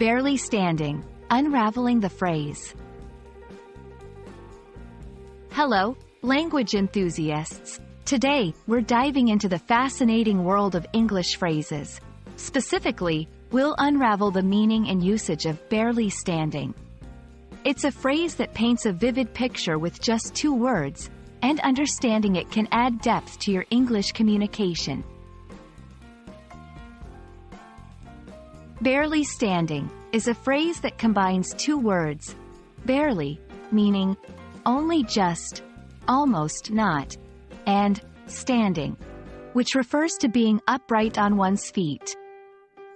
Barely standing. Unraveling the phrase. Hello, language enthusiasts. Today, we're diving into the fascinating world of English phrases. Specifically, we'll unravel the meaning and usage of barely standing. It's a phrase that paints a vivid picture with just 2 words, and understanding it can add depth to your English communication. Barely standing is a phrase that combines 2 words, barely, meaning only just, almost not, and standing, which refers to being upright on one's feet.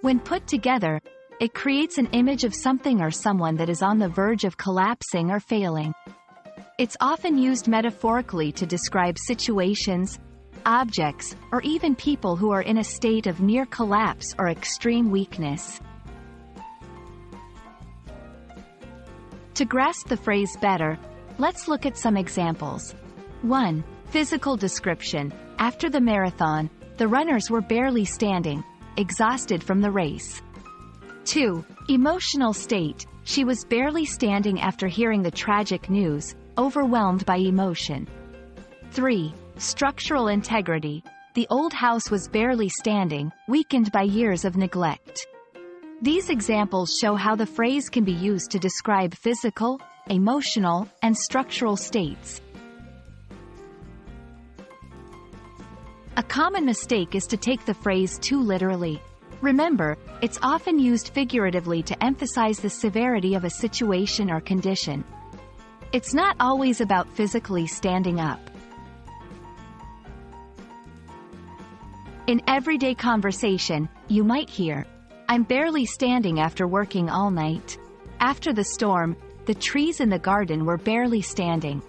When put together, it creates an image of something or someone that is on the verge of collapsing or failing. It's often used metaphorically to describe situations, objects, or even people who are in a state of near collapse or extreme weakness. To grasp the phrase better, let's look at some examples. 1. Physical description. After the marathon, the runners were barely standing, exhausted from the race. 2. Emotional state. She was barely standing after hearing the tragic news, overwhelmed by emotion. 3. Structural integrity. The old house was barely standing, weakened by years of neglect. These examples show how the phrase can be used to describe physical, emotional, and structural states. A common mistake is to take the phrase too literally. Remember, it's often used figuratively to emphasize the severity of a situation or condition. It's not always about physically standing up. In everyday conversation, you might hear, "I'm barely standing after working all night. After the storm, the trees in the garden were barely standing."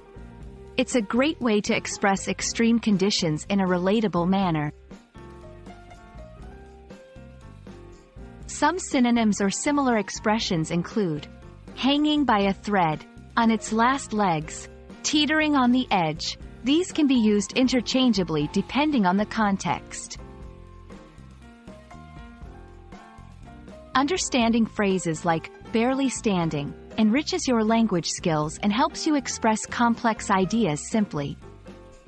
It's a great way to express extreme conditions in a relatable manner. Some synonyms or similar expressions include hanging by a thread, on its last legs, teetering on the edge. These can be used interchangeably depending on the context. Understanding phrases like barely standing enriches your language skills and helps you express complex ideas simply.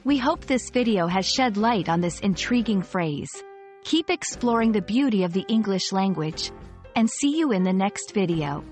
We hope this video has shed light on this intriguing phrase. Keep exploring the beauty of the English language, and see you in the next video.